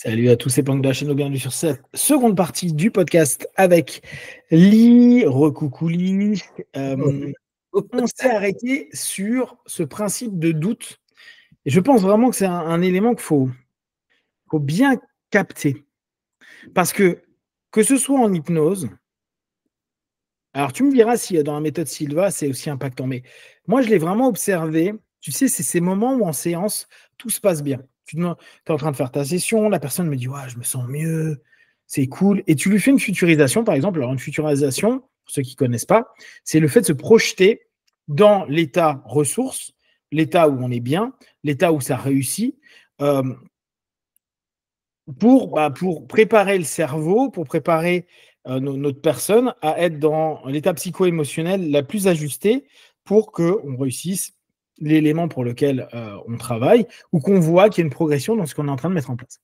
Salut à tous ces punks de la chaîne, bienvenue sur cette seconde partie du podcast avec Lee, recoucou Lee. On s'est arrêté sur ce principe de doute. Et je pense vraiment que c'est un élément qu'il faut bien capter. Parce que ce soit en hypnose, alors tu me diras si dans la méthode Silva, c'est aussi impactant. Mais moi, je l'ai vraiment observé. Tu sais, c'est ces moments où en séance, tout se passe bien. Tu es en train de faire ta session, la personne me dit ouais, je me sens mieux, c'est cool. Et tu lui fais une futurisation, par exemple. Alors, une futurisation, pour ceux qui ne connaissent pas, c'est le fait de se projeter dans l'état ressource, l'état où on est bien, l'état où ça réussit, pour préparer le cerveau, pour préparer notre personne à être dans l'état psycho-émotionnel la plus ajustée pour qu'on réussisse l'élément pour lequel on travaille ou qu'on voit qu'il y a une progression dans ce qu'on est en train de mettre en place.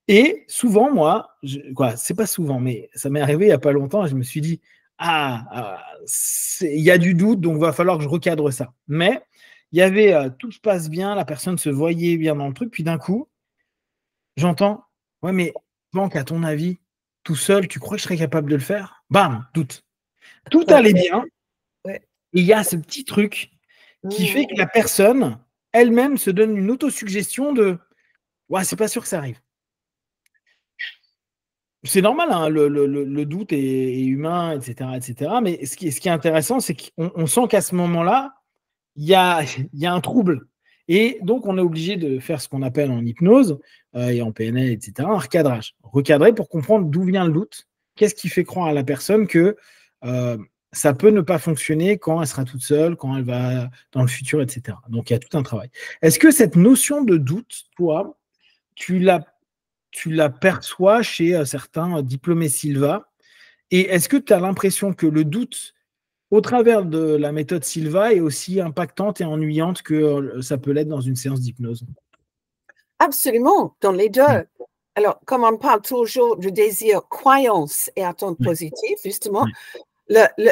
Et souvent, moi, c'est pas souvent, mais ça m'est arrivé il n'y a pas longtemps, et je me suis dit, il y a du doute, donc il va falloir que je recadre ça. Mais il y avait, tout se passe bien, la personne se voyait bien dans le truc, puis d'un coup, j'entends, ouais, mais donc, à ton avis, tout seul, tu crois que je serais capable de le faire? Bam, doute. Tout allait bien, et il y a ce petit truc qui fait que la personne elle-même se donne une autosuggestion de ouais, c'est pas sûr que ça arrive. C'est normal, hein, le doute est humain, etc., etc. Mais ce qui est intéressant, c'est qu'on sent qu'à ce moment-là, il y a un trouble. Et donc, on est obligé de faire ce qu'on appelle en hypnose et en PNL, etc., un recadrage. Recadrer pour comprendre d'où vient le doute. Qu'est-ce qui fait croire à la personne que ça peut ne pas fonctionner quand elle sera toute seule, quand elle va dans le futur, etc. Donc, il y a tout un travail. Est-ce que cette notion de doute, toi, tu la perçois chez certains diplômés Silva? Et est-ce que tu as l'impression que le doute, au travers de la méthode Silva, est aussi impactante et ennuyante que ça peut l'être dans une séance d'hypnose? Absolument, dans les deux. Alors, comme on parle toujours du désir croyance et attente positive, justement,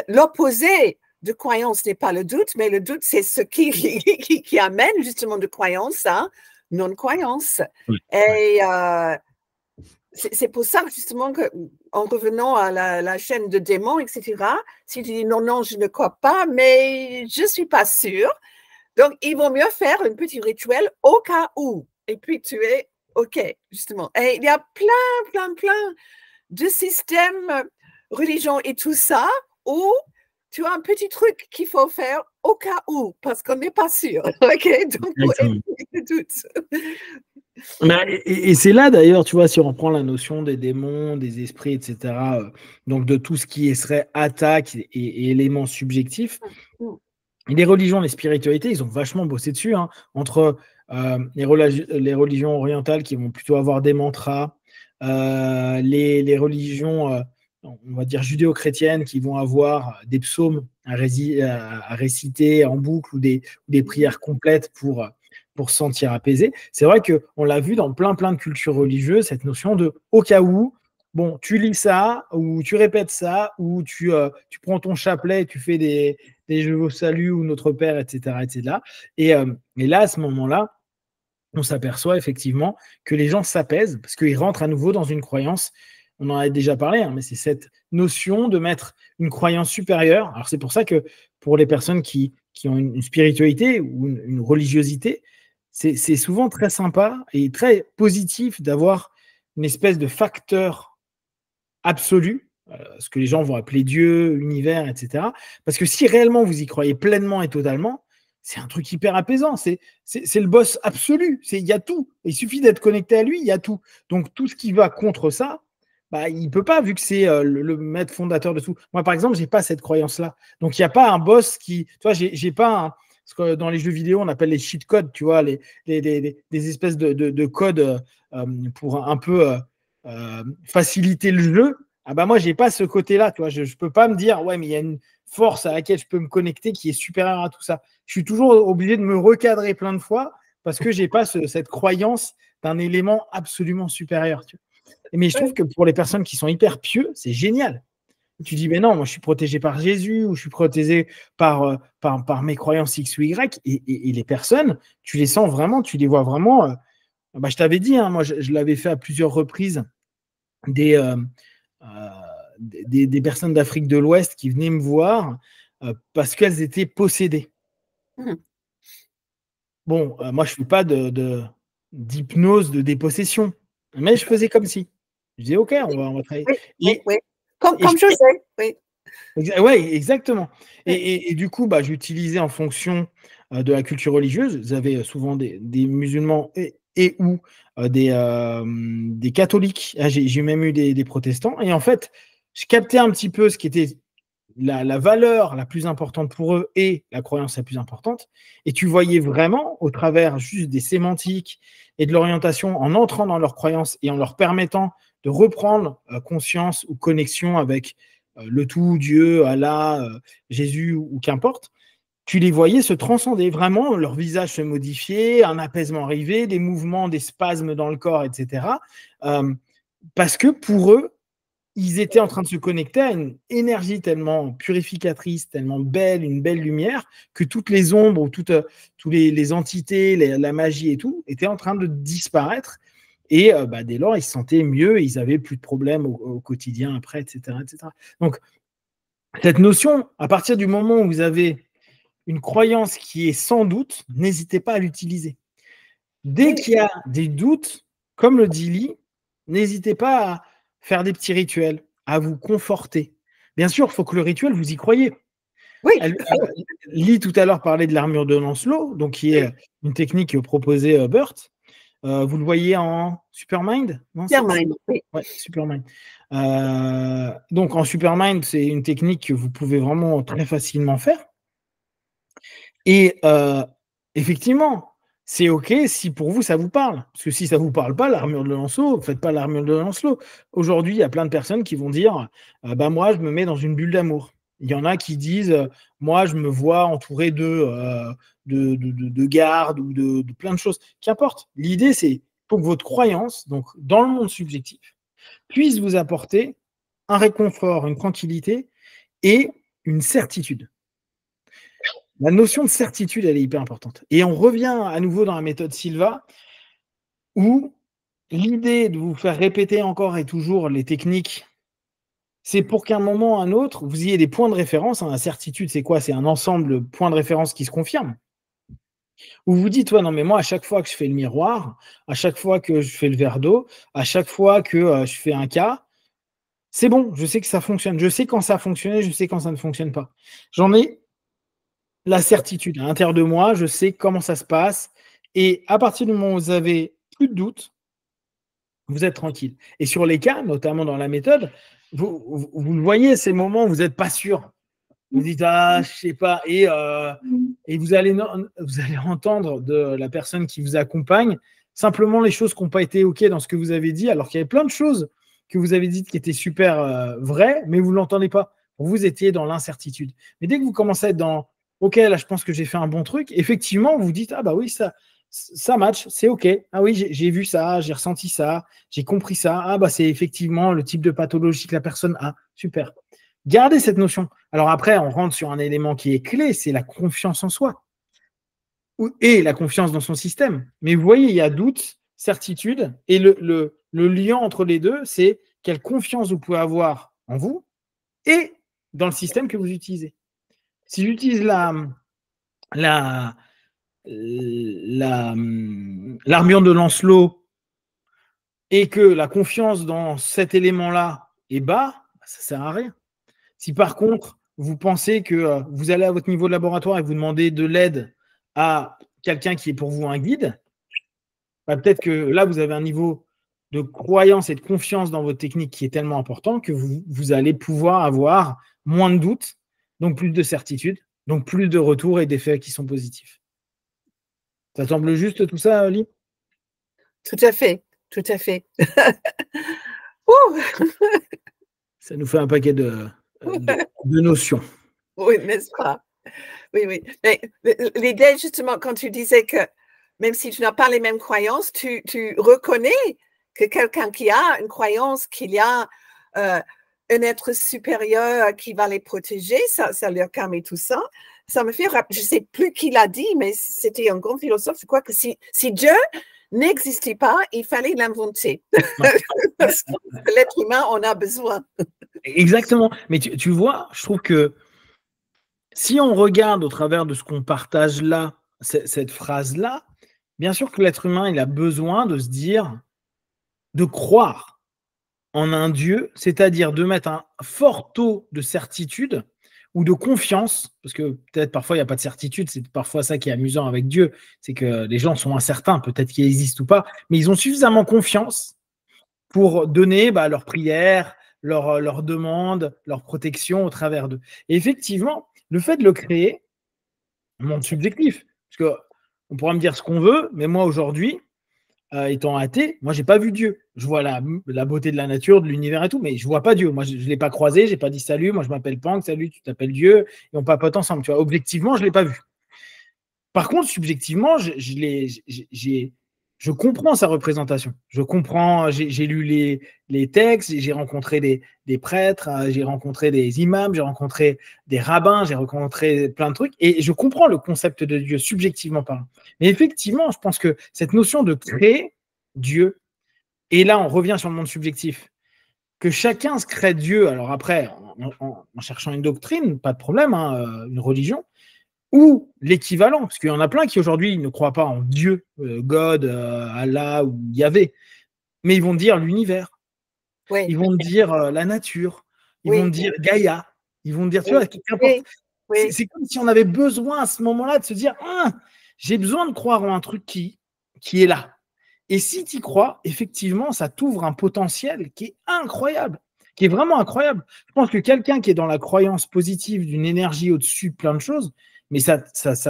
l'opposé de croyance n'est pas le doute, mais le doute, c'est ce qui amène justement de croyance à non-croyance. Et c'est pour ça, justement, qu'en revenant à la chaîne de démons, etc., si tu dis non, je ne crois pas, mais je ne suis pas sûre, donc il vaut mieux faire un petit rituel au cas où. Et puis tu es OK, justement. Et il y a plein de systèmes, religions et tout ça, où tu as un petit truc qu'il faut faire au cas où, parce qu'on n'est pas sûr. OK, donc pour éviter le doute. Et c'est là d'ailleurs, tu vois, si on reprend la notion des démons, des esprits, etc., donc de tout ce qui serait attaque et éléments subjectifs, les religions, les spiritualités, ils ont vachement bossé dessus, hein, entre les religions orientales qui vont plutôt avoir des mantras, les religions, on va dire judéo-chrétiennes, qui vont avoir des psaumes à réciter en boucle ou des prières complètes pour se sentir apaisé. C'est vrai qu'on l'a vu dans plein de cultures religieuses, cette notion de au cas où, bon, tu lis ça, ou tu répètes ça, ou tu prends ton chapelet, tu fais des Je vous salue ou Notre Père, etc. etc. Et là, à ce moment-là, on s'aperçoit effectivement que les gens s'apaisent parce qu'ils rentrent à nouveau dans une croyance. On en a déjà parlé, hein, mais c'est cette notion de mettre une croyance supérieure. Alors, c'est pour ça que pour les personnes qui ont une spiritualité ou une religiosité, c'est souvent très sympa et très positif d'avoir une espèce de facteur absolu, ce que les gens vont appeler Dieu, univers, etc. Parce que si réellement vous y croyez pleinement et totalement, c'est un truc hyper apaisant. C'est le boss absolu. Il y a tout. Il suffit d'être connecté à lui, il y a tout. Donc, tout ce qui va contre ça, bah, il ne peut pas, vu que c'est le maître fondateur de tout. Moi, par exemple, je n'ai pas cette croyance-là. Donc, il n'y a pas un boss qui. Tu vois, j'ai pas ce que dans les jeux vidéo, on appelle les cheat codes, tu vois, des espèces de codes pour un peu faciliter le jeu. Ah bah moi, j'ai pas ce côté-là, tu vois. Je peux pas me dire, ouais, mais il y a une force à laquelle je peux me connecter qui est supérieure à tout ça. Je suis toujours obligé de me recadrer plein de fois parce que j'ai pas cette croyance d'un élément absolument supérieur. Tu vois. Mais je trouve que pour les personnes qui sont hyper pieux, c'est génial. Tu dis, mais non, moi je suis protégé par Jésus ou je suis protégé par mes croyances X ou Y. Et les personnes, tu les sens vraiment, tu les vois vraiment Bah, je t'avais dit, hein, moi, je l'avais fait à plusieurs reprises, des personnes d'Afrique de l'Ouest qui venaient me voir parce qu'elles étaient possédées. Mmh. Bon, moi, je ne fais pas d'hypnose de dépossession, mais je faisais comme si. Je disais, OK, on va travailler. Oui. Comme José, oui. Oui, exactement. Oui. Et du coup, bah, j'utilisais en fonction de la culture religieuse. Vous avez souvent des musulmans et ou des catholiques. Ah, j'ai même eu des protestants. Et en fait, je captais un petit peu ce qui était la valeur la plus importante pour eux et la croyance la plus importante. Et tu voyais vraiment, au travers juste des sémantiques et de l'orientation, en entrant dans leurs croyances et en leur permettant de reprendre conscience ou connexion avec le tout, Dieu, Allah, Jésus ou qu'importe, tu les voyais se transcender. Vraiment, leur visage se modifiait, un apaisement arrivait, des mouvements, des spasmes dans le corps, etc. Parce que pour eux, ils étaient en train de se connecter à une énergie tellement purificatrice, tellement belle, une belle lumière, que toutes les ombres, toutes les entités, la magie et tout, étaient en train de disparaître. Et dès lors, ils se sentaient mieux, ils n'avaient plus de problèmes au quotidien après, etc., etc. Donc, cette notion, à partir du moment où vous avez une croyance qui est sans doute, n'hésitez pas à l'utiliser. Dès qu'il y a des doutes, comme le dit Lee, n'hésitez pas à faire des petits rituels, à vous conforter. Bien sûr, il faut que le rituel, vous y croyez. Oui. Lee, tout à l'heure, parlait de l'armure de Lancelot, donc qui est une technique que proposait Burt. Vous le voyez en Supermind, non? Supermind, oui. Ouais, Supermind. Donc, en Supermind, c'est une technique que vous pouvez vraiment très facilement faire. Et effectivement, c'est OK si pour vous, ça vous parle. Parce que si ça ne vous parle pas, l'armure de Lancelot, ne faites pas l'armure de Lancelot. Aujourd'hui, il y a plein de personnes qui vont dire moi, je me mets dans une bulle d'amour. Il y en a qui disent moi, je me vois entouré de gardes ou de plein de choses. Qu'importe. L'idée, c'est pour que votre croyance, donc dans le monde subjectif, puisse vous apporter un réconfort, une tranquillité et une certitude. La notion de certitude, elle est hyper importante. Et on revient à nouveau dans la méthode Silva, où l'idée de vous faire répéter encore et toujours les techniques, c'est pour qu'à un moment ou à un autre, vous ayez des points de référence. La certitude, c'est quoi? C'est un ensemble de points de référence qui se confirment. Où vous dites, ouais, non, mais moi, à chaque fois que je fais le miroir, à chaque fois que je fais le verre d'eau, à chaque fois que je fais un cas, c'est bon, je sais que ça fonctionne. Je sais quand ça a fonctionné, je sais quand ça ne fonctionne pas. J'en ai la certitude à l'intérieur de moi, je sais comment ça se passe. Et à partir du moment où vous avez plus de doute, vous êtes tranquille. Et sur les cas, notamment dans la méthode, vous le voyez, ces moments où vous n'êtes pas sûr. Vous dites, ah, je sais pas. Et vous allez entendre de la personne qui vous accompagne simplement les choses qui n'ont pas été OK dans ce que vous avez dit, alors qu'il y avait plein de choses que vous avez dites qui étaient super vraies, mais vous ne l'entendez pas. Vous étiez dans l'incertitude. Mais dès que vous commencez à être dans OK, là, je pense que j'ai fait un bon truc, effectivement, vous dites, ah bah oui, ça match, c'est OK. Ah oui, j'ai vu ça, j'ai ressenti ça, j'ai compris ça. Ah bah c'est effectivement le type de pathologie que la personne a. Super. Gardez cette notion. Alors après, on rentre sur un élément qui est clé, c'est la confiance en soi et la confiance dans son système. Mais vous voyez, il y a doute, certitude, et le lien entre les deux, c'est quelle confiance vous pouvez avoir en vous et dans le système que vous utilisez. Si j'utilise l'armure de Lancelot et que la confiance dans cet élément-là est bas, ça ne sert à rien. Si par contre, vous pensez que vous allez à votre niveau de laboratoire et vous demandez de l'aide à quelqu'un qui est pour vous un guide, peut-être que là, vous avez un niveau de croyance et de confiance dans votre technique qui est tellement important que vous allez pouvoir avoir moins de doutes, donc plus de certitude, donc plus de retours et d'effets qui sont positifs. Ça semble juste tout ça, Oli? Tout à fait, tout à fait. Ça nous fait un paquet de notions. Oui, n'est-ce pas? Oui, oui. Mais l'idée, justement, quand tu disais que même si tu n'as pas les mêmes croyances, tu reconnais que quelqu'un qui a une croyance qu'il y a un être supérieur qui va les protéger, ça leur calme tout ça. Ça me fait rappeler, je ne sais plus qui l'a dit, mais c'était un grand philosophe, je crois que si Dieu n'existait pas, il fallait l'inventer. Parce que l'être humain en a besoin. Exactement. Mais tu vois, je trouve que si on regarde au travers de ce qu'on partage là, cette phrase-là, bien sûr que l'être humain, il a besoin de se dire, de croire en un Dieu, c'est-à-dire de mettre un fort taux de certitude ou de confiance, parce que peut-être parfois il n'y a pas de certitude, c'est parfois ça qui est amusant avec Dieu, c'est que les gens sont incertains, peut-être qu'il existe ou pas, mais ils ont suffisamment confiance pour donner leurs prières, leurs demandes, leur protection au travers d'eux. Et effectivement, le fait de le créer, monde subjectif, parce qu'on pourra me dire ce qu'on veut, mais moi aujourd'hui, étant athée, moi j'ai pas vu Dieu. Je vois la beauté de la nature, de l'univers et tout, mais je vois pas Dieu. Moi je l'ai pas croisé, j'ai pas dit salut, moi je m'appelle Pank, salut, tu t'appelles Dieu, et on papote ensemble. Tu vois, objectivement, je l'ai pas vu. Par contre, subjectivement, je comprends sa représentation. Je comprends, j'ai lu les textes, j'ai rencontré des prêtres, j'ai rencontré des imams, j'ai rencontré des rabbins, j'ai rencontré plein de trucs, et je comprends le concept de Dieu, subjectivement parlant. Mais effectivement, je pense que cette notion de créer Dieu, et là on revient sur le monde subjectif, que chacun se crée Dieu, alors après, en cherchant une doctrine, pas de problème, hein, une religion, ou l'équivalent, parce qu'il y en a plein qui aujourd'hui ne croient pas en Dieu, God, Allah ou Yahvé, mais ils vont dire l'univers, Oui. ils vont dire la nature, ils vont dire Gaïa, ils vont dire, tu vois, qu'importe. C'est comme si on avait besoin à ce moment-là de se dire, j'ai besoin de croire en un truc qui est là. Et si tu y crois, effectivement, ça t'ouvre un potentiel qui est incroyable, qui est vraiment incroyable. Je pense que quelqu'un qui est dans la croyance positive d'une énergie au-dessus de plein de choses, mais ça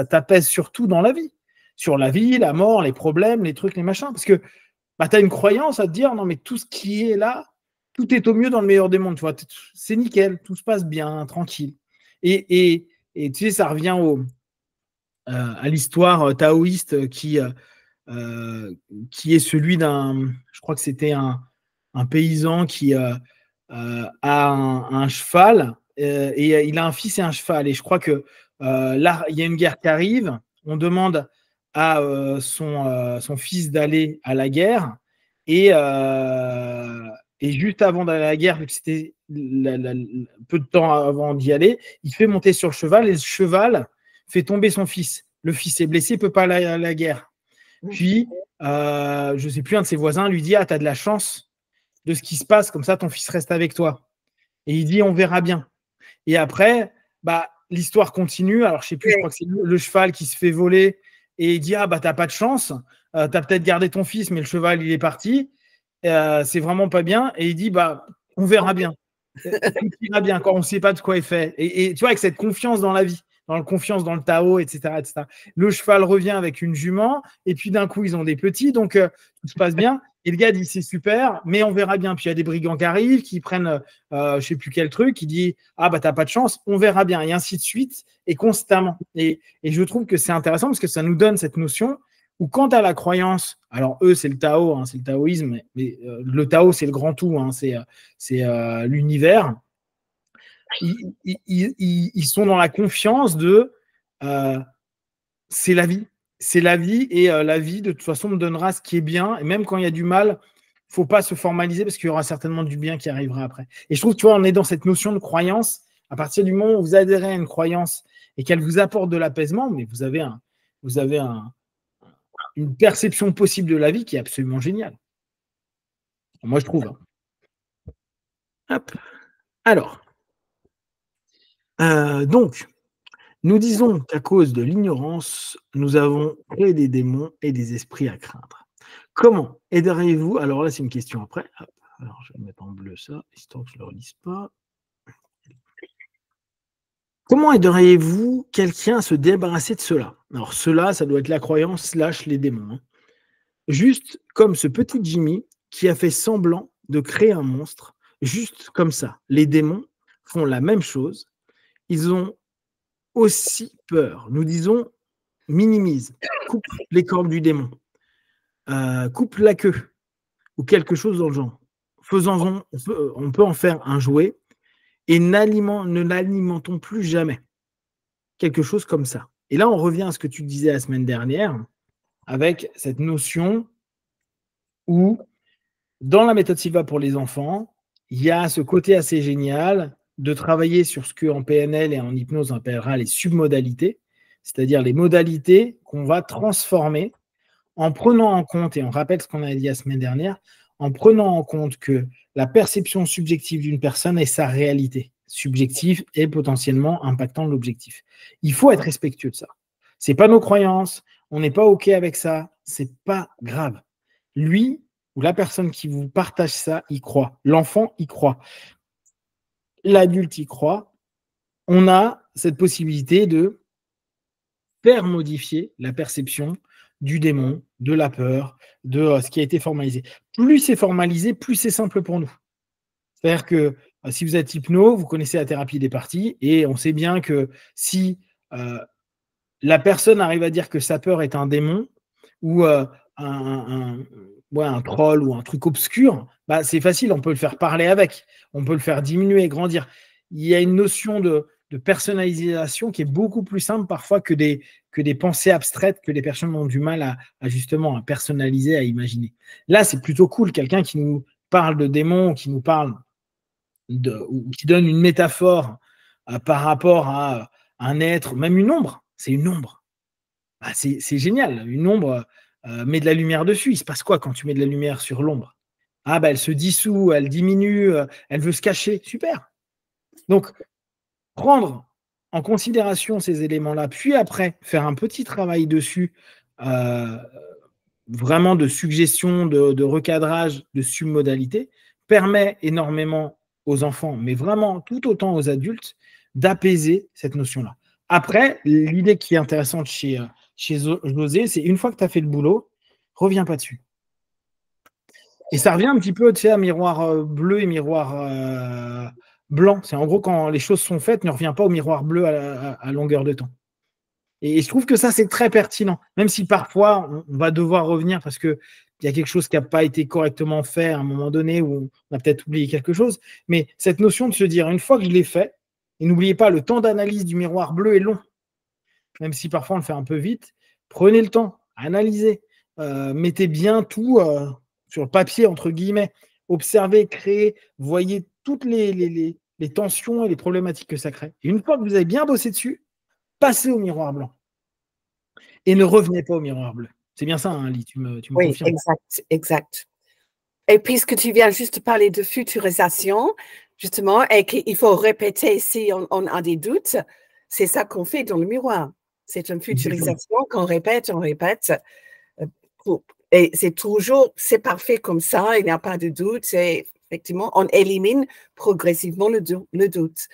t'apaise surtout dans la vie. Sur la vie, la mort, les problèmes, les trucs, les machins. Parce que tu as une croyance à te dire, non, mais tout ce qui est là, tout est au mieux dans le meilleur des mondes. Tu vois, c'est nickel, tout se passe bien, tranquille. Et tu sais, ça revient à l'histoire taoïste qui est celui je crois que c'était un paysan qui a un cheval, et il a un fils et un cheval. Et je crois que là, il y a une guerre qui arrive, on demande à son fils d'aller à la guerre, et juste avant d'aller à la guerre, vu que c'était peu de temps avant d'y aller, il fait monter sur le cheval, et le cheval fait tomber son fils. Le fils est blessé, il ne peut pas aller à la guerre. Puis, je ne sais plus, un de ses voisins lui dit, tu as de la chance de ce qui se passe, comme ça ton fils reste avec toi. Et il dit, on verra bien. Et après, l'histoire continue. Alors, je ne sais plus, je crois que c'est le cheval qui se fait voler, et il dit, tu n'as pas de chance, tu as peut-être gardé ton fils, mais le cheval, il est parti. C'est vraiment pas bien. Et il dit, on verra bien. Tout ira bien quand on ne sait pas de quoi il fait. Et tu vois, avec cette confiance dans la vie, dans la confiance dans le Tao, etc., etc. Le cheval revient avec une jument, et puis d'un coup, ils ont des petits, donc tout se passe bien. Et le gars dit, c'est super, mais on verra bien. Puis il y a des brigands qui arrivent, qui prennent je ne sais plus quel truc, qui dit, t'as pas de chance, on verra bien, et ainsi de suite, et constamment. Et je trouve que c'est intéressant parce que ça nous donne cette notion où, quand tu as la croyance, alors eux, c'est le Tao, c'est le taoïsme, mais le Tao, c'est le grand tout, c'est l'univers. Ils sont dans la confiance de c'est la vie. C'est la vie, et la vie, de toute façon, me donnera ce qui est bien. Et même quand il y a du mal, il ne faut pas se formaliser, parce qu'il y aura certainement du bien qui arrivera après. Et je trouve, tu vois, on est dans cette notion de croyance. À partir du moment où vous adhérez à une croyance et qu'elle vous apporte de l'apaisement, mais vous avez une perception possible de la vie qui est absolument géniale. Moi, je trouve. Hop. Alors, donc, nous disons qu'à cause de l'ignorance, nous avons créé des démons et des esprits à craindre. Comment aideriez-vous? Alors là, c'est une question après. Hop. Alors, je vais mettre en bleu ça, histoire que je ne le relise pas. Comment aideriez-vous quelqu'un à se débarrasser de cela? Alors, cela, ça doit être la croyance / les démons. Juste comme ce petit Jimmy qui a fait semblant de créer un monstre, juste comme ça. Les démons font la même chose. Ils ont aussi peur. Nous disons, minimise, coupe les cornes du démon, coupe la queue, ou quelque chose dans le genre. On peut en faire un jouet, et ne l'alimentons plus jamais. Quelque chose comme ça. Et là, on revient à ce que tu disais la semaine dernière, avec cette notion où, dans la méthode Silva pour les enfants, il y a ce côté assez génial de travailler sur ce qu'en PNL et en hypnose on appellera les submodalités, c'est-à-dire les modalités qu'on va transformer en prenant en compte, et on rappelle ce qu'on a dit la semaine dernière, en prenant en compte que la perception subjective d'une personne est sa réalité subjective et potentiellement impactant l'objectif. Il faut être respectueux de ça. C'est pas nos croyances, on n'est pas OK avec ça, c'est pas grave. Lui ou la personne qui vous partage ça, y croit. L'enfant y croit. L'adulte y croit. On a cette possibilité de faire modifier la perception du démon, de la peur, de ce qui a été formalisé. Plus c'est formalisé, plus c'est simple pour nous. C'est-à-dire que si vous êtes hypno, vous connaissez la thérapie des parties, et on sait bien que si la personne arrive à dire que sa peur est un démon, ou un troll, ou un truc obscur, bah, c'est facile, on peut le faire parler avec, on peut le faire diminuer, grandir. Il y a une notion de personnalisation qui est beaucoup plus simple parfois que des pensées abstraites que les personnes ont du mal à justement à personnaliser, à imaginer. Là, c'est plutôt cool, quelqu'un qui nous parle de démons, qui nous parle ou qui donne une métaphore par rapport à un être, même une ombre. C'est une ombre. Bah, c'est génial. Une ombre, met de la lumière dessus. Il se passe quoi quand tu mets de la lumière sur l'ombre? Ah, bah, elle se dissout, elle diminue, elle veut se cacher. Super. Donc, prendre en considération ces éléments-là, puis après faire un petit travail dessus, vraiment de suggestion, de recadrage, de submodalité, permet énormément aux enfants, mais vraiment tout autant aux adultes, d'apaiser cette notion-là. Après, l'idée qui est intéressante chez José, c'est une fois que tu as fait le boulot, reviens pas dessus. Et ça revient un petit peu, tu sais, à miroir bleu et miroir blanc. C'est en gros quand les choses sont faites, ne reviens pas au miroir bleu à longueur de temps. Et je trouve que ça, c'est très pertinent, même si parfois, on va devoir revenir parce qu'il y a quelque chose qui n'a pas été correctement fait à un moment donné, ou on a peut-être oublié quelque chose. Mais cette notion de se dire, une fois que je l'ai fait, et n'oubliez pas, le temps d'analyse du miroir bleu est long, même si parfois on le fait un peu vite, prenez le temps, analysez, mettez bien tout sur le papier, entre guillemets, observez, créez, voyez toutes les tensions et les problématiques que ça crée. Et une fois que vous avez bien bossé dessus, passez au miroir blanc. Et ne revenez pas au miroir bleu. C'est bien ça, hein, Lee, tu me Oui, confirmes. exact. Et puisque tu viens juste de parler de futurisation, justement, et qu'il faut répéter si on a des doutes, c'est ça qu'on fait dans le miroir. C'est une futurisation qu'on répète, on répète. Et c'est parfait comme ça, il n'y a pas de doute. Et effectivement, on élimine progressivement le doute.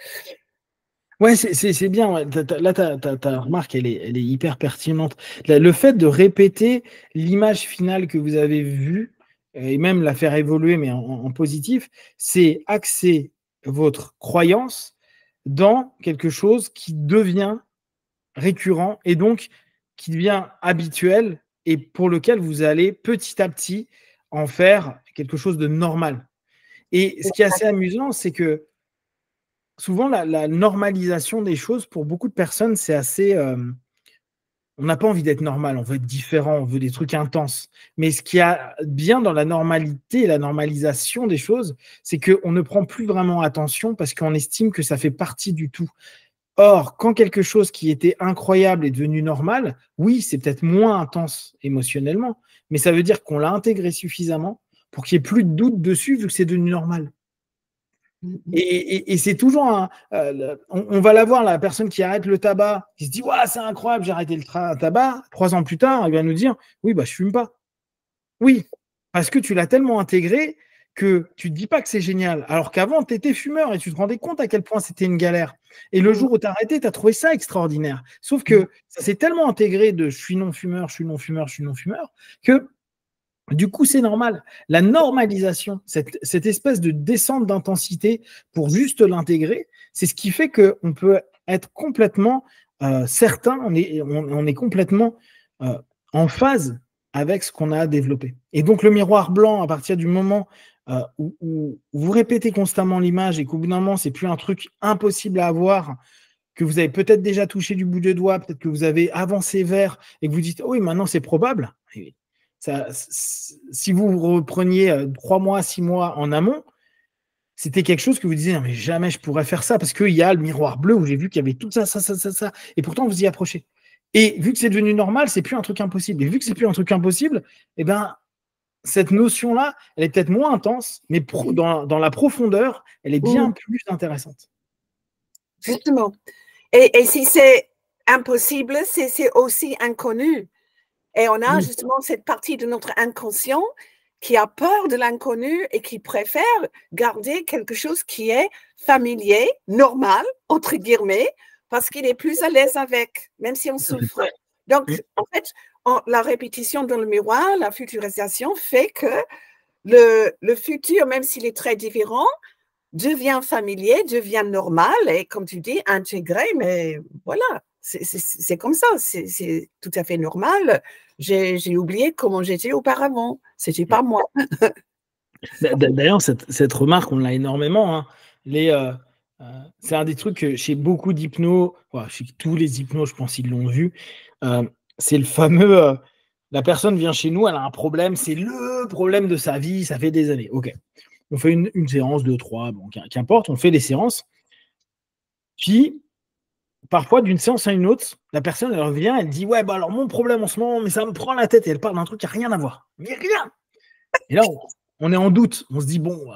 Ouais, c'est bien. Ouais. Là, ta remarque, elle est hyper pertinente. Le fait de répéter l'image finale que vous avez vue, et même la faire évoluer, mais en positif, c'est axer votre croyance dans quelque chose qui devient récurrent et donc qui devient habituel et pour lequel vous allez petit à petit en faire quelque chose de normal. Et ce qui est assez amusant, c'est que souvent, la normalisation des choses, pour beaucoup de personnes, c'est assez... on n'a pas envie d'être normal, on veut être différent, on veut des trucs intenses. Mais ce qui a bien dans la normalité et la normalisation des choses, c'est qu'on ne prend plus vraiment attention parce qu'on estime que ça fait partie du tout. Or, quand quelque chose qui était incroyable est devenu normal, oui, c'est peut-être moins intense émotionnellement, mais ça veut dire qu'on l'a intégré suffisamment pour qu'il n'y ait plus de doute dessus vu que c'est devenu normal. Et c'est toujours on va la voir, la personne qui arrête le tabac, qui se dit ouais, c'est incroyable, j'ai arrêté le tabac. 3 ans plus tard, elle va nous dire oui, bah, je fume pas. Oui, parce que tu l'as tellement intégré que tu ne te dis pas que c'est génial. Alors qu'avant, tu étais fumeur et tu te rendais compte à quel point c'était une galère. Et le jour où tu as arrêté, tu as trouvé ça extraordinaire. Sauf que ça s'est tellement intégré de je suis non-fumeur, je suis non-fumeur, je suis non-fumeur, que du coup, c'est normal. La normalisation, cette espèce de descente d'intensité pour juste l'intégrer, c'est ce qui fait qu'on peut être complètement certain, on est complètement en phase avec ce qu'on a développé. Et donc, le miroir blanc, à partir du moment où vous répétez constamment l'image et qu'au bout d'un moment, c'est plus un truc impossible à avoir, que vous avez peut-être déjà touché du bout de doigt, peut-être que vous avez avancé vers et que vous dites, oh oui, maintenant c'est probable. si vous repreniez 3 mois, 6 mois en amont, c'était quelque chose que vous disiez, non, mais jamais je pourrais faire ça parce qu'il y a le miroir bleu où j'ai vu qu'il y avait tout ça, ça, ça, ça, ça. Et pourtant, vous y approchez. Et vu que c'est devenu normal, c'est plus un truc impossible. Et vu que c'est plus un truc impossible, eh ben, cette notion-là, elle est peut-être moins intense, mais dans la profondeur, elle est bien plus intéressante. Justement. Et si c'est impossible, c'est aussi inconnu. Et on a justement cette partie de notre inconscient qui a peur de l'inconnu et qui préfère garder quelque chose qui est familier, normal, entre guillemets, parce qu'il est plus à l'aise avec, même si on souffre. Donc, en fait, la répétition dans le miroir, la futurisation fait que le futur, même s'il est très différent, devient familier, devient normal et, comme tu dis, intégré, mais voilà, c'est comme ça, c'est tout à fait normal. J'ai oublié comment j'étais auparavant, c'était pas moi. D'ailleurs, cette remarque, on l'a énormément. Hein. C'est un des trucs que chez beaucoup d'hypnos, chez tous les hypnos, je pense ils l'ont vu, c'est le fameux la personne vient chez nous, elle a un problème, c'est le problème de sa vie, ça fait des années. Ok, on fait une séance, 2, 3, bon, qu'importe, on fait des séances. Puis, parfois, d'une séance à une autre, la personne, elle revient, elle dit, ouais, bah alors mon problème en ce moment, mais ça me prend la tête, et elle parle d'un truc qui n'a rien à voir. Mais rien. Et là, on est en doute. On se dit, bon,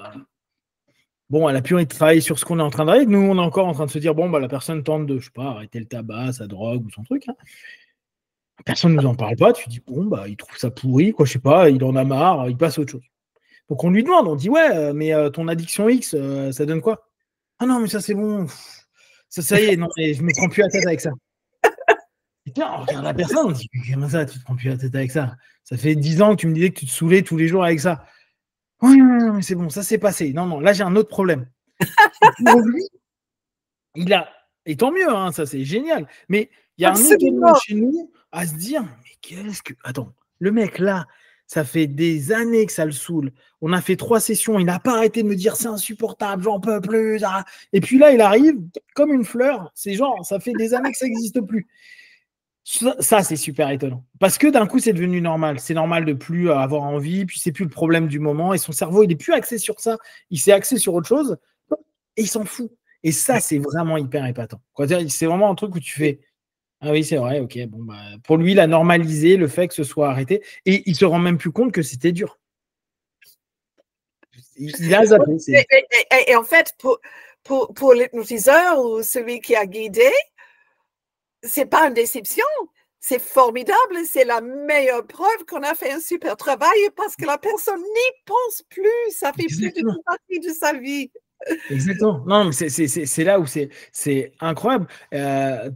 elle a pu travailler sur ce qu'on est en train de régler. Nous, on est encore en train de se dire, bon, bah, la personne tente de, je sais pas, arrêter le tabac, sa drogue ou son truc. Hein. Personne ne nous en parle pas. Tu dis, bon, bah, il trouve ça pourri, quoi, je sais pas, il en a marre, il passe à autre chose. Donc, on lui demande, on dit, ouais, mais ton addiction X, ça donne quoi? Ah non, mais ça, c'est bon. Ça y est, non, mais je me prends plus la tête avec ça. Et puis, on regarde la personne, on dit, comment ça, tu te prends plus la tête avec ça? Ça fait 10 ans que tu me disais que tu te saoulais tous les jours avec ça. Oui, mais c'est bon, ça s'est passé. Non, là, j'ai un autre problème. Pour lui, il a, et tant mieux, hein, ça c'est génial, mais il y a un étonnement chez nous à se dire, mais qu'est-ce que. Attends, le mec là, ça fait des années que ça le saoule. On a fait 3 sessions, il n'a pas arrêté de me dire c'est insupportable, j'en peux plus. Ah. Et puis là, il arrive comme une fleur, c'est genre, ça fait des années que ça n'existe plus. Ça, c'est super étonnant. Parce que d'un coup, c'est devenu normal. C'est normal de plus avoir envie, puis c'est plus le problème du moment. Et son cerveau, il n'est plus axé sur ça. Il s'est axé sur autre chose et il s'en fout. Et ça, c'est vraiment hyper épatant. C'est vraiment un truc où tu fais ah oui, c'est vrai, ok. Bon, bah, pour lui, il a normalisé le fait que ce soit arrêté et il se rend même plus compte que c'était dur. Il a zappé. Et en fait, pour l'hypnotiseur ou celui qui a guidé, c'est pas une déception. C'est formidable, c'est la meilleure preuve qu'on a fait un super travail parce que la personne n'y pense plus. Ça fait plus de partie de sa vie. Exactement. Non, mais c'est là où c'est incroyable.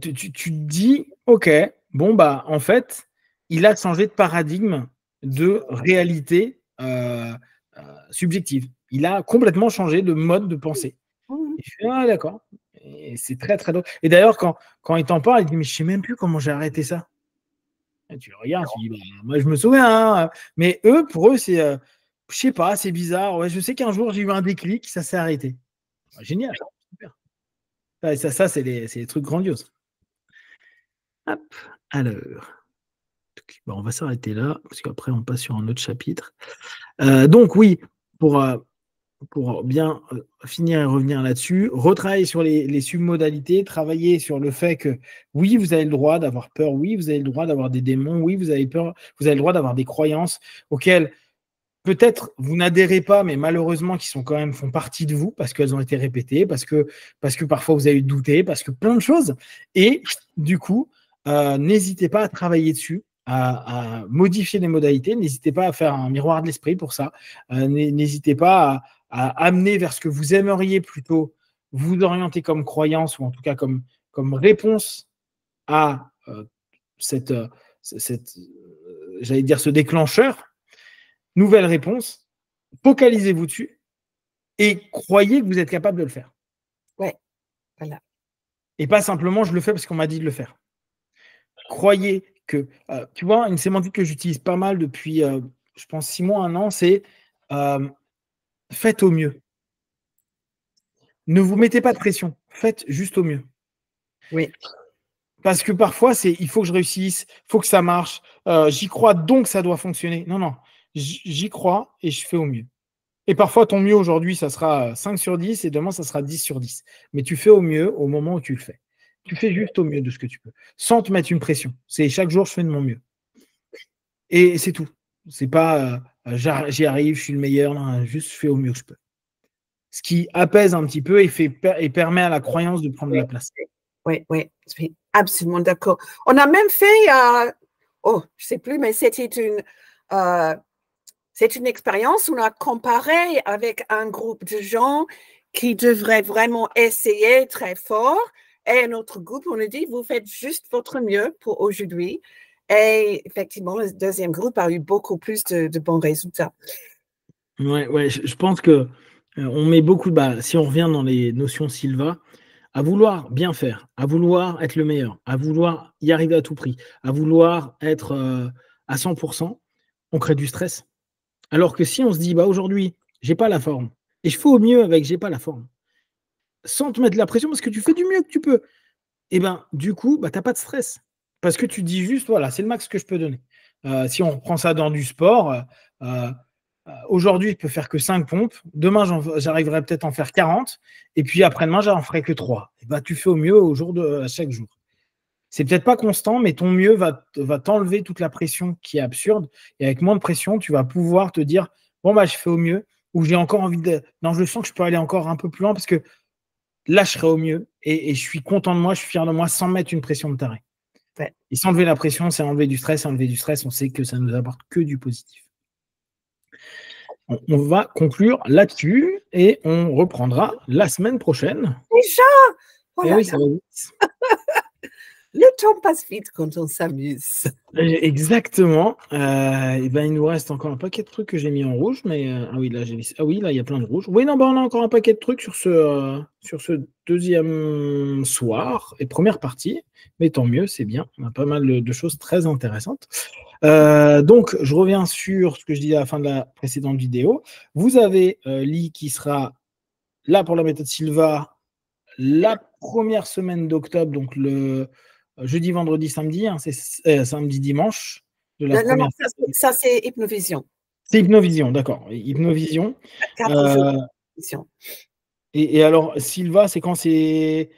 Tu te dis, ok, bon, bah, en fait, il a changé de paradigme de réalité subjective. Il a complètement changé de mode de pensée. Et je fais, ah, d'accord. Et c'est très, très drôle. Et d'ailleurs, quand il t'en parle, il dit, mais je sais même plus comment j'ai arrêté ça. Et tu regardes, tu dis, bah, moi, je me souviens, hein, mais eux, pour eux, c'est, je sais pas, c'est bizarre. Ouais, je sais qu'un jour, j'ai eu un déclic, ça s'est arrêté. Génial, super. Ça c'est les trucs grandioses. Hop, alors. Bon, on va s'arrêter là, parce qu'après, on passe sur un autre chapitre. Donc, oui, pour bien finir et revenir là-dessus, retravailler sur les submodalités, travailler sur le fait que, oui, vous avez le droit d'avoir peur, oui, vous avez le droit d'avoir des démons, oui, vous avez peur, vous avez le droit d'avoir des croyances auxquelles peut-être vous n'adhérez pas, mais malheureusement qui font partie de vous parce qu'elles ont été répétées, parce que parfois vous avez douté, parce que plein de choses. Et du coup, n'hésitez pas à travailler dessus, à modifier les modalités. N'hésitez pas à faire un miroir de l'esprit pour ça. N'hésitez pas à amener vers ce que vous aimeriez plutôt vous orienter comme croyance ou en tout cas comme réponse à j'allais dire ce déclencheur. Nouvelle réponse, focalisez-vous dessus et croyez que vous êtes capable de le faire. Ouais, voilà. Et pas simplement je le fais parce qu'on m'a dit de le faire. Croyez que, tu vois, une sémantique que j'utilise pas mal depuis, je pense, 6 mois, 1 an, c'est faites au mieux. Ne vous mettez pas de pression, faites juste au mieux. Oui. parce que parfois, il faut que je réussisse, il faut que ça marche, j'y crois, donc ça doit fonctionner. Non, non, j'y crois et je fais au mieux. Et parfois, ton mieux aujourd'hui, ça sera 5 sur 10 et demain, ça sera 10 sur 10. Mais tu fais au mieux au moment où tu le fais. Tu fais juste au mieux de ce que tu peux, sans te mettre une pression. C'est chaque jour, je fais de mon mieux. Et c'est tout. C'est pas j'y arrive, je suis le meilleur. Non, juste je fais au mieux que je peux. Ce qui apaise un petit peu et permet à la croyance de prendre de la place. Oui, oui, je suis absolument d'accord. On a même fait, je ne sais plus, mais c'est une expérience où on a comparé avec un groupe de gens qui devraient vraiment essayer très fort. Et un autre groupe, on a dit, vous faites juste votre mieux pour aujourd'hui. Et effectivement, le deuxième groupe a eu beaucoup plus de bons résultats. Ouais, je pense que on met beaucoup, si on revient dans les notions Silva, à vouloir bien faire, à vouloir être le meilleur, à vouloir y arriver à tout prix, à vouloir être à 100%, on crée du stress. Alors que si on se dit, aujourd'hui, j'ai pas la forme, et je fais au mieux avec j'ai pas la forme, sans te mettre la pression parce que tu fais du mieux que tu peux, et du coup, tu n'as pas de stress. Parce que tu dis juste, voilà, c'est le max que je peux donner. Si on reprend ça dans du sport, aujourd'hui, je peux faire que 5 pompes. Demain, j'arriverai peut-être à en faire 40. Et puis après-demain, j'en ferai que 3. Et tu fais au mieux à chaque jour. C'est peut-être pas constant, mais ton mieux va t'enlever toute la pression qui est absurde. Et avec moins de pression, tu vas pouvoir te dire, je fais au mieux. Ou j'ai encore envie de. Non, je sens que je peux aller encore un peu plus loin parce que là, je serai au mieux et je suis content de moi, je suis fier de moi sans mettre une pression de taré. Ouais. Et s'enlever la pression, c'est enlever du stress. Enlever du stress, on sait que ça ne nous apporte que du positif. On va conclure là-dessus et on reprendra la semaine prochaine. Déjà Oui, ça va vite. Le temps passe vite quand on s'amuse. Exactement. Il nous reste encore un paquet de trucs que j'ai mis en rouge, mais là, il y a plein de rouges. Oui, non, on a encore un paquet de trucs sur ce deuxième soir et première partie, mais tant mieux, c'est bien. On a pas mal de choses très intéressantes. Donc, je reviens sur ce que je disais à la fin de la précédente vidéo. Vous avez Lee qui sera là pour la méthode Silva la première semaine d'octobre, donc le jeudi, vendredi, samedi, c'est samedi, dimanche de la première. Non, ça c'est Hypnovision. C'est Hypnovision, d'accord. Hypnovision. 4 jours d'Hypnovision. Et alors, Silva, c'est quand c'est.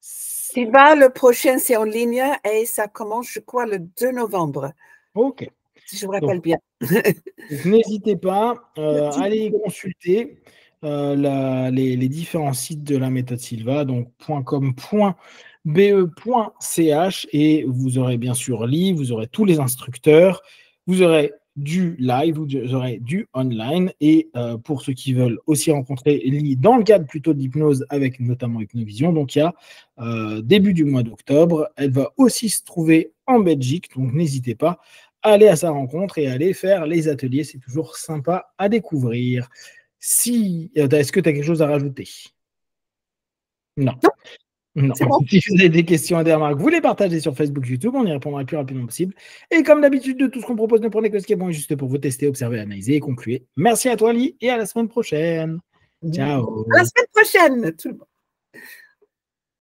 Silva, le prochain, c'est en ligne et ça commence, je crois, le 2 novembre. Ok. Si je me rappelle bien. Donc, n'hésitez pas, allez consulter les différents sites de la méthode Silva, donc .com.be.ch, et vous aurez bien sûr Lee, vous aurez tous les instructeurs, vous aurez du live, vous aurez du online, et pour ceux qui veulent aussi rencontrer Lee dans le cadre plutôt de l'hypnose avec notamment Hypnovision, donc il y a début du mois d'octobre, elle va aussi se trouver en Belgique, donc n'hésitez pas, aller à sa rencontre et aller faire les ateliers, c'est toujours sympa à découvrir. Est-ce que tu as quelque chose à rajouter? Non. Bon. Si vous avez des questions et des remarques, vous les partagez sur Facebook, YouTube, on y répondra le plus rapidement possible. Et comme d'habitude, de tout ce qu'on propose, ne prenez que ce qui est bon et juste pour vous tester, observer, analyser et conclure. Merci à toi, Lee, et à la semaine prochaine. Ciao. À la semaine prochaine, tout le monde.